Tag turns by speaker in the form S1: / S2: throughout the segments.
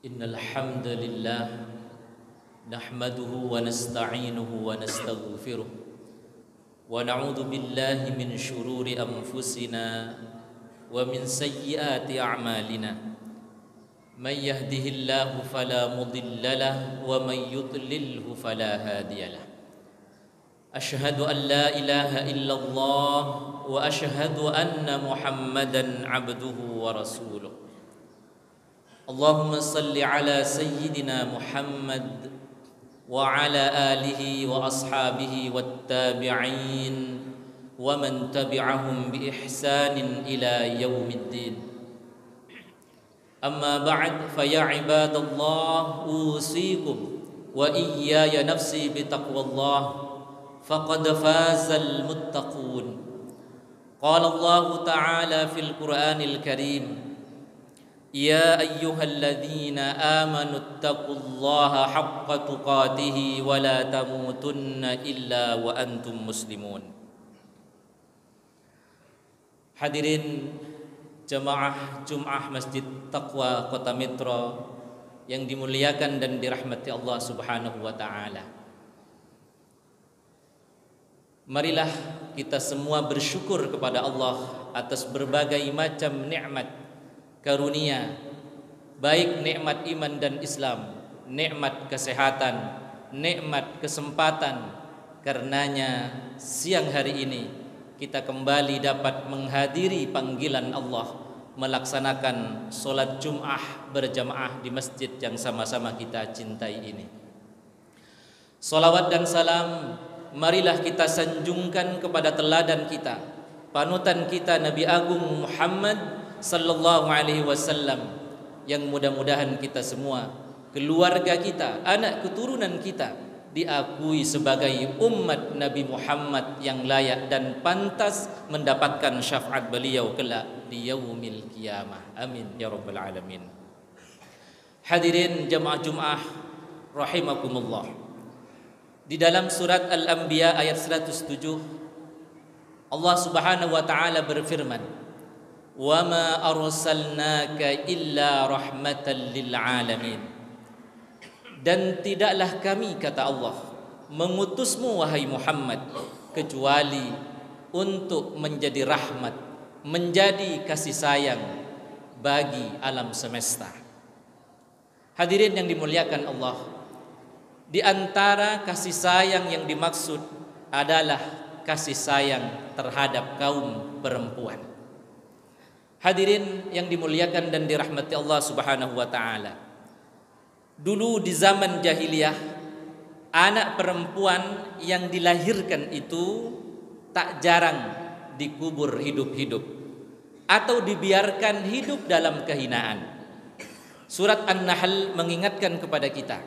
S1: Innal hamdalillah nahmaduhu wa nasta'inuhu wa nastaghfiruh wa na'udzu billahi min shururi anfusina wa min sayyiati a'malina. May yahdihillahu fala mudilla lahu wa may yudlilhu fala hadiya lahu. Ashhadu an la ilaha illallah wa ashhadu anna Muhammadan abduhu wa rasuluh. Allahumma salli ala sayyidina Muhammad wa ala alihi wa ashabihi wattabi'in wa man tabi'ahum bi ihsanin ila yaumiddin. Amma ba'd, fa ya ibadallah, usikum wa iyaya nafsi bi taqwallah, faqad fazal muttaqun. Qala Allah ta'ala fil Qur'anil Karim, ya ayyuhalladzina amanu taqullaha haqqa tuqatih wa la tamutunna illa wa antum muslimun. Hadirin jamaah Jum'ah Masjid Taqwa Kota Metro yang dimuliakan dan dirahmati Allah Subhanahu wa taala. Marilah kita semua bersyukur kepada Allah atas berbagai macam nikmat karunia, baik nikmat iman dan Islam, nikmat kesehatan, nikmat kesempatan. Karenanya siang hari ini kita kembali dapat menghadiri panggilan Allah melaksanakan solat Jum'ah berjamaah di masjid yang sama-sama kita cintai ini. Salawat dan salam marilah kita sanjungkan kepada teladan kita, panutan kita, Nabi Agung Muhammad sallallahu alaihi wasallam, yang mudah-mudahan kita semua, keluarga kita, anak keturunan kita diakui sebagai umat Nabi Muhammad yang layak dan pantas mendapatkan syafaat beliau kelak di yaumil qiyamah. Amin ya rabbal alamin. Hadirin jamaah Jum'ah rahimakumullah. Di dalam surat Al-Anbiya ayat 107 Allah Subhanahu wa taala berfirman, "Wa ma arsalnaka illa rahmatan lil alamin." Dan tidaklah kami, kata Allah, mengutusmu wahai Muhammad kecuali untuk menjadi rahmat, menjadi kasih sayang bagi alam semesta. Hadirin yang dimuliakan Allah, di antara kasih sayang yang dimaksud adalah kasih sayang terhadap kaum perempuan. Hadirin yang dimuliakan dan dirahmati Allah Subhanahu wa taala, dulu di zaman jahiliyah, anak perempuan yang dilahirkan itu tak jarang dikubur hidup-hidup atau dibiarkan hidup dalam kehinaan. Surat An-Nahl mengingatkan kepada kita,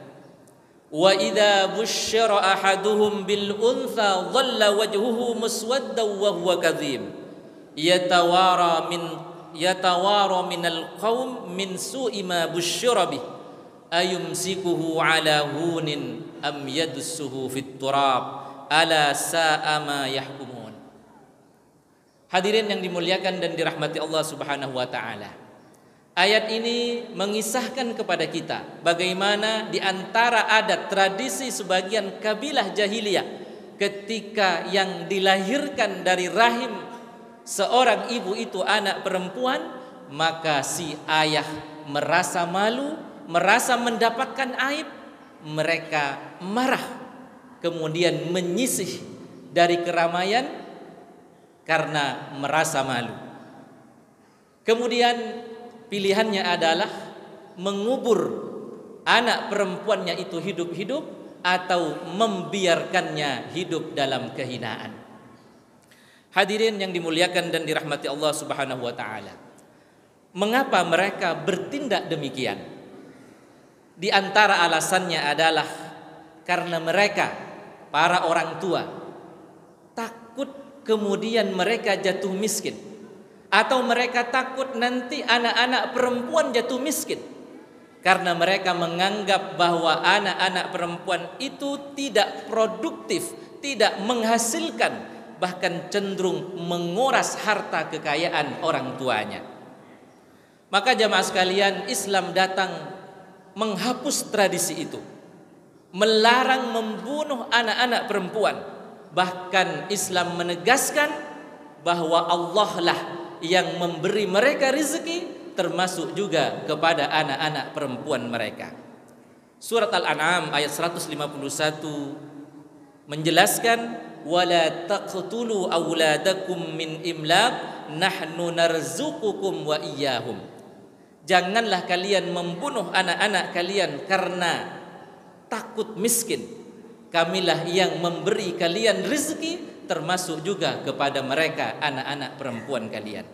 S1: wa idza busyira ahaduhum bil untha dhalla wajhuhu muswaddan wa huwa kadhim yatawara minal qaum min su'i ma busyira bih ayumsikuhu ala hunin am yadussuhu fit turab ala sa'a ma yahkumun. Hadirin yang dimuliakan dan dirahmati Allah Subhanahu wa taala, ayat ini mengisahkan kepada kita bagaimana di antara adat tradisi sebagian kabilah jahiliyah, ketika yang dilahirkan dari rahim seorang ibu itu anak perempuan, maka si ayah merasa malu, merasa mendapatkan aib, mereka marah, kemudian menyisih dari keramaian karena merasa malu. Kemudian pilihannya adalah mengubur anak perempuannya itu hidup-hidup atau membiarkannya hidup dalam kehinaan. Hadirin yang dimuliakan dan dirahmati Allah Subhanahu wa taala, mengapa mereka bertindak demikian? Di antara alasannya adalah karena mereka, para orang tua, takut kemudian mereka jatuh miskin, atau mereka takut nanti anak-anak perempuan jatuh miskin, karena mereka menganggap bahwa anak-anak perempuan itu tidak produktif, tidak menghasilkan, bahkan cenderung menguras harta kekayaan orang tuanya. Maka jamaah sekalian, Islam datang menghapus tradisi itu, melarang membunuh anak-anak perempuan. Bahkan Islam menegaskan bahwa Allah lah yang memberi mereka rezeki, termasuk juga kepada anak-anak perempuan mereka. Surat Al-An'am ayat 151 menjelaskan, wala taqtulu auladakum min imlaq nahnu narzuqukum wa iyyahum. Janganlah kalian membunuh anak-anak kalian karena takut miskin. Kamilah yang memberi kalian rezeki, termasuk juga kepada mereka anak-anak perempuan kalian.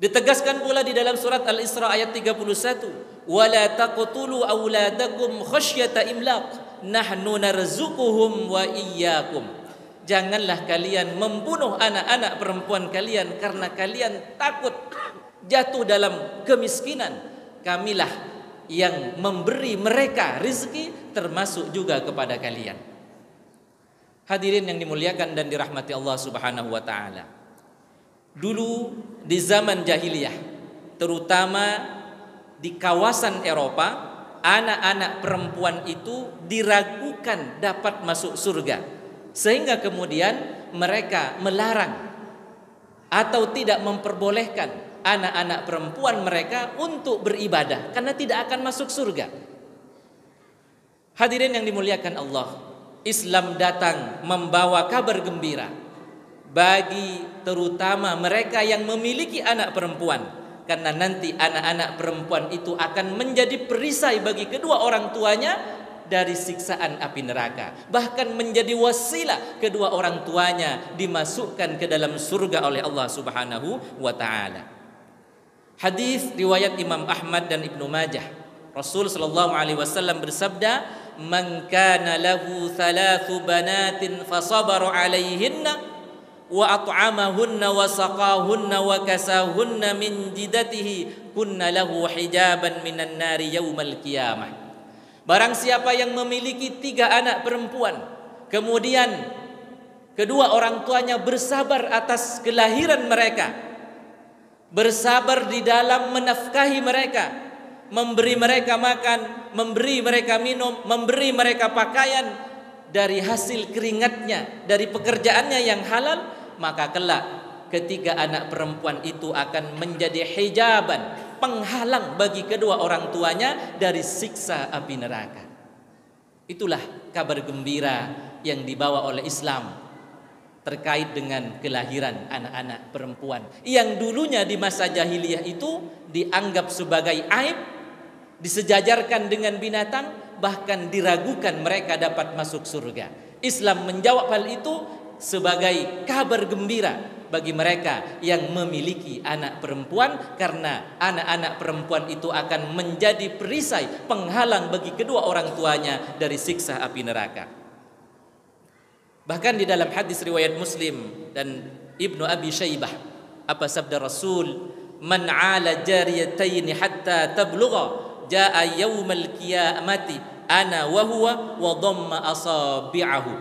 S1: Ditegaskan pula di dalam surat Al-Isra ayat 31, wala taqtulu auladakum khasyata imlaq nahnu narzuquhum wa iyyakum. Janganlah kalian membunuh anak-anak perempuan kalian karena kalian takut jatuh dalam kemiskinan. Kamilah yang memberi mereka rezeki, termasuk juga kepada kalian. Hadirin yang dimuliakan dan dirahmati Allah Subhanahu wa taala. Dulu di zaman jahiliyah, terutama di kawasan Eropa, anak-anak perempuan itu diragukan dapat masuk surga, sehingga kemudian mereka melarang atau tidak memperbolehkan anak-anak perempuan mereka untuk beribadah karena tidak akan masuk surga. Hadirin yang dimuliakan Allah, Islam datang membawa kabar gembira bagi terutama mereka yang memiliki anak perempuan, karena nanti anak-anak perempuan itu akan menjadi perisai bagi kedua orang tuanya dari siksaan api neraka, bahkan menjadi wasilah kedua orang tuanya dimasukkan ke dalam surga oleh Allah Subhanahu wa taala. Hadis riwayat Imam Ahmad dan Ibnu Majah, Rasul sallallahu alaihi wasallam bersabda, "Man kana lahu thalathu banatin fasabara 'alaihinna wa at'amahunna wa saqahunna wa kasahunna min jidatihi kunna lahu hijaban minan nari yaumal qiyamah." Barang siapa yang memiliki 3 anak perempuan, kemudian kedua orang tuanya bersabar atas kelahiran mereka, bersabar di dalam menafkahi mereka, memberi mereka makan, memberi mereka minum, memberi mereka pakaian dari hasil keringatnya, dari pekerjaannya yang halal, maka kelak ketiga anak perempuan itu akan menjadi hijaban, penghalang bagi kedua orang tuanya dari siksa api neraka. Itulah kabar gembira yang dibawa oleh Islam terkait dengan kelahiran anak-anak perempuan yang dulunya di masa jahiliyah itu dianggap sebagai aib, disejajarkan dengan binatang, bahkan diragukan mereka dapat masuk surga. Islam menjawab hal itu sebagai kabar gembira bagi mereka yang memiliki anak perempuan, karena anak-anak perempuan itu akan menjadi perisai, penghalang bagi kedua orang tuanya dari siksa api neraka. Bahkan di dalam hadis riwayat Muslim dan Ibnu Abi Syaibah, apa sabda Rasul, "Man 'ala jariyataini hatta tablugha jaa yaumal qiyamati ana wa huwa wa dhamma asabi'ahu."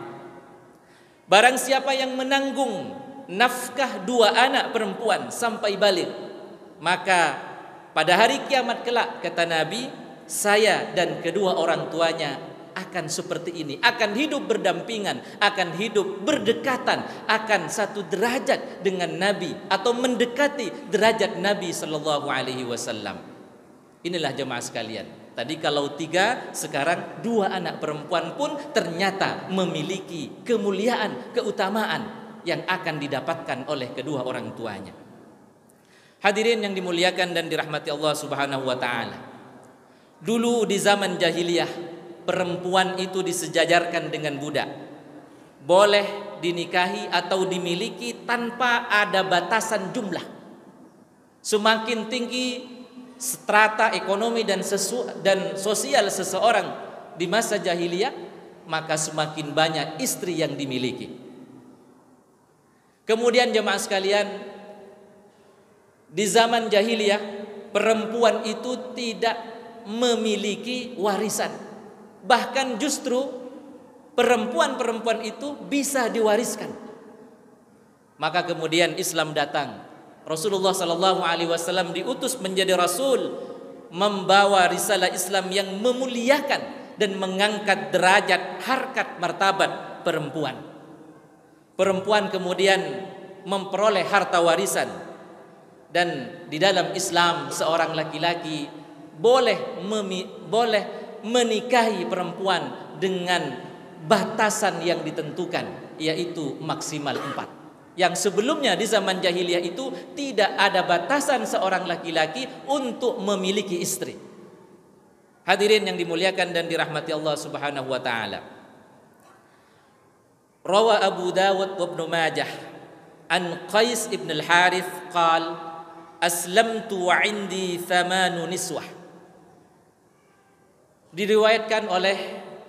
S1: Barang siapa yang menanggung nafkah 2 anak perempuan sampai balik, maka pada hari kiamat kelak, kata Nabi, saya dan kedua orang tuanya akan seperti ini, akan hidup berdampingan, akan hidup berdekatan, akan satu derajat dengan Nabi atau mendekati derajat Nabi sallallahu alaihi wasallam. Inilah jemaah sekalian. Tadi kalau 3, sekarang 2 anak perempuan pun ternyata memiliki kemuliaan, keutamaan yang akan didapatkan oleh kedua orang tuanya. Hadirin yang dimuliakan dan dirahmati Allah Subhanahu wa taala. Dulu di zaman jahiliyah, perempuan itu disejajarkan dengan budak, boleh dinikahi atau dimiliki tanpa ada batasan jumlah. Semakin tinggi strata ekonomi dan sosial seseorang di masa jahiliyah, maka semakin banyak istri yang dimiliki. Kemudian jemaah sekalian, di zaman jahiliyah perempuan itu tidak memiliki warisan. Bahkan justru perempuan-perempuan itu bisa diwariskan. Maka kemudian Islam datang. Rasulullah sallallahu alaihi wasallam diutus menjadi rasul membawa risalah Islam yang memuliakan dan mengangkat derajat, harkat, martabat perempuan. Perempuan kemudian memperoleh harta warisan, dan di dalam Islam seorang laki-laki boleh menikahi perempuan dengan batasan yang ditentukan, yaitu maksimal 4. Yang sebelumnya di zaman jahiliyah itu tidak ada batasan seorang laki-laki untuk memiliki istri. Hadirin yang dimuliakan dan dirahmati Allah Subhanahu wa taala. Rawa Abu Dawud wa Ibnu Majah an Qais ibn al-Harith qala aslamtu wa indi 8 niswah. Diriwayatkan oleh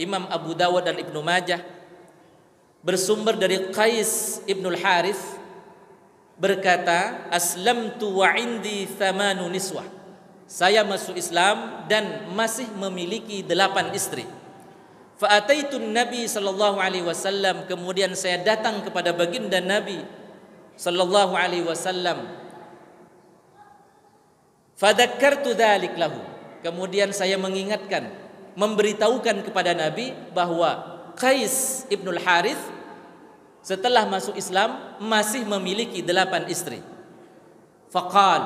S1: Imam Abu Dawud dan Ibnu Majah bersumber dari Qais ibn al-Harith berkata, aslamtu wa indi 8 niswah. Saya masuk Islam dan masih memiliki 8 istri. Fa ataitun Nabi sallallahu alaihi wasallam, kemudian saya datang kepada baginda Nabi sallallahu alaihi wasallam. Fadakkartu dzalik lahu. Kemudian saya mengingatkan, memberitahukan kepada Nabi bahwa Qais ibnul Harith setelah masuk Islam masih memiliki 8 istri. Faqal,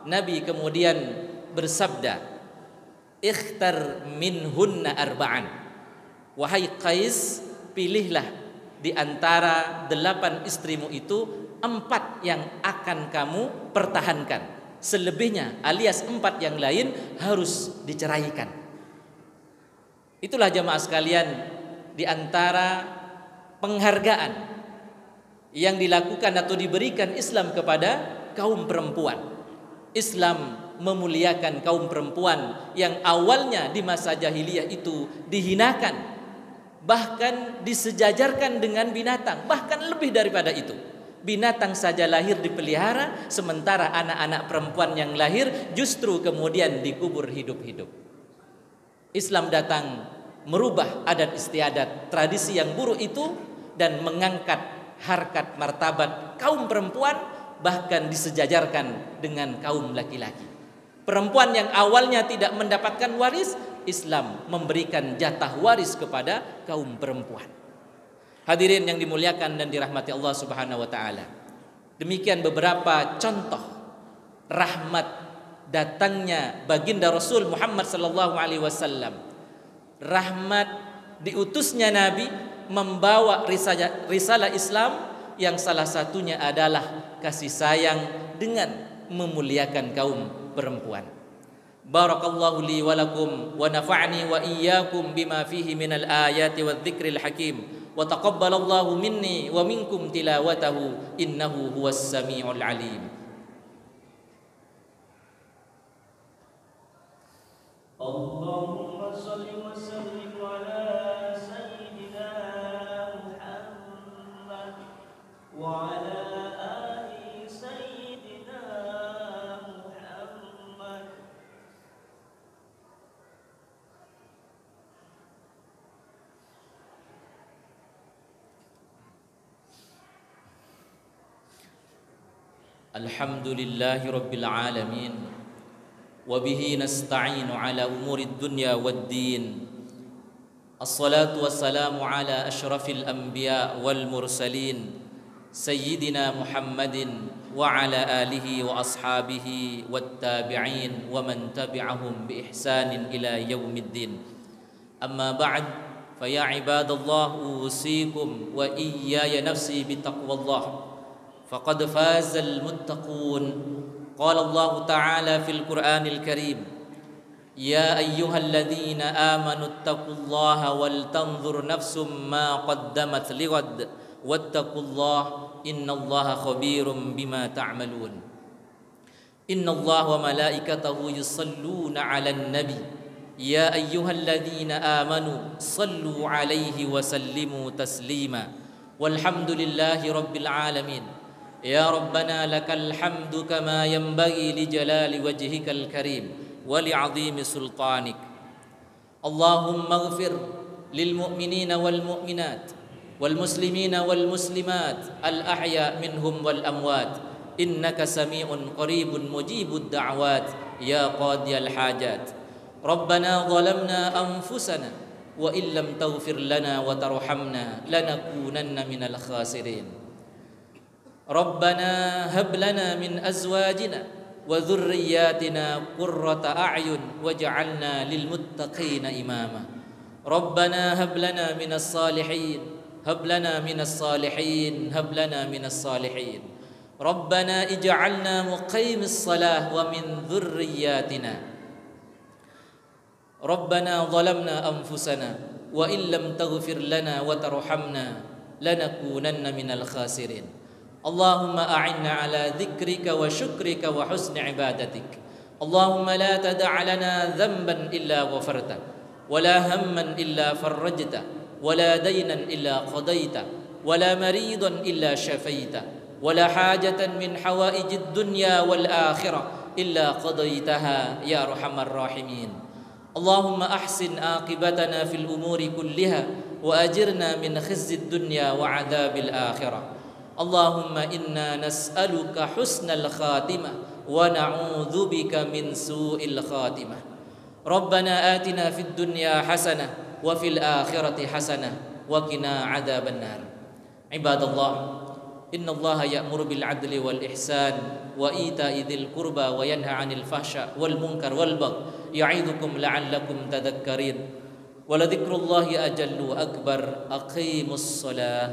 S1: Nabi kemudian bersabda, ikhtar minhunna arba'an. Wahai Qais, pilihlah di antara 8 istrimu itu 4 yang akan kamu pertahankan. Selebihnya alias 4 yang lain harus diceraikan. Itulah jamaah sekalian, di antara penghargaan yang dilakukan atau diberikan Islam kepada kaum perempuan. Islam memuliakan kaum perempuan yang awalnya di masa jahiliyah itu dihinakan, bahkan disejajarkan dengan binatang, bahkan lebih daripada itu. Binatang saja lahir dipelihara, sementara anak-anak perempuan yang lahir justru kemudian dikubur hidup-hidup. Islam datang merubah adat istiadat, tradisi yang buruk itu, dan mengangkat harkat martabat kaum perempuan, bahkan disejajarkan dengan kaum laki-laki. Perempuan yang awalnya tidak mendapatkan waris, Islam memberikan jatah waris kepada kaum perempuan. Hadirin yang dimuliakan dan dirahmati Allah Subhanahu wa taala. Demikian beberapa contoh rahmat datangnya baginda Rasul Muhammad sallallahu alaihi wasallam. Rahmat diutusnya Nabi membawa risalah Islam yang salah satunya adalah kasih sayang dengan memuliakan kaum perempuan. Barakallahu li wa lakum wa nafa'ni wa iyyakum bima fihi minal ayati wadh-dhikril hakim. Wa taqabbalallahu minni wa minkum tilawatahu innahu huwas samiul alim. Allahumma shalli wa sallim ala sayyidina Muhammad wa ala ali sayyidina Muhammad. Alhamdulillahi rabbil alamin, wa bihi nasta'inu ala umuri dunya waddin. Assalatu wassalamu ala ashrafil anbiya wal mursalin, sayyidina Muhammadin wa ala alihi wa ashabihi wat tabi'in wa man tabi'ahum bi ihsanin ila yaumiddin. Amma ba'd, fa ya ibadallah, usikum wa iyaya nafsi bitaqwallah. فقد فاز المتقون. قال الله تعالى في القرآن الكريم يا أيها الذين آمنوا اتقوا الله ولتنظر نفس ما قدمت لغد واتقوا الله إن الله خبير بما تعملون. إن الله وملائكته يصلون على النبي يا أيها الذين آمنوا صلوا عليه وسلموا تسليما والحمد لله رب العالمين. يا ربنا لك الحمد كما ينبغي لجلال وجهك الكريم ولعظيم سلطانك. اللهم اغفر للمؤمنين والمؤمنات والمسلمين والمسلمات الأحياء منهم والأموات إنك سميع قريب مجيب الدعوات يا قاضي الحاجات ربنا ظلمنا أنفسنا وإن لم تغفر لنا وترحمنا لنكونن من الخاسرين ربنا هب لنا من أزواجنا وذرياتنا قرة أعين واجعلنا للمتقين إماما ربنا هب لنا من الصالحين هب لنا من الصالحين هب لنا من الصالحين ربنا اجعلنا مقيم الصلاة ومن ذرياتنا ربنا ظلمنا أنفسنا وإن لم تغفر لنا وترحمنا لنكونن من الخاسرين اللهم أعنا على ذكرك وشكرك وحسن عبادتك اللهم لا تدع لنا ذنبا إلا غفرته ولا هما إلا فرجته ولا دينا إلا قضيته ولا مريضا إلا شفيته ولا حاجة من حوائج الدنيا والآخرة إلا قضيتها يا أرحم الراحمين اللهم أحسن عاقبتنا في الأمور كلها وأجرنا من خزي الدنيا وعذاب الآخرة اللهم إنا نسألك حسن الخاتمة ونعوذ بك من سوء الخاتمة ربنا آتنا في الدنيا حسنة وفي الآخرة حسنة وقنا عذاب النار عباد الله إن الله يأمر بالعدل والإحسان وإيتاء ذي القربى وينهى عن الفحشاء والمنكر والبغي يعظكم لعلكم تذكرين ولذكر الله أجل وأكبر أقيموا الصلاة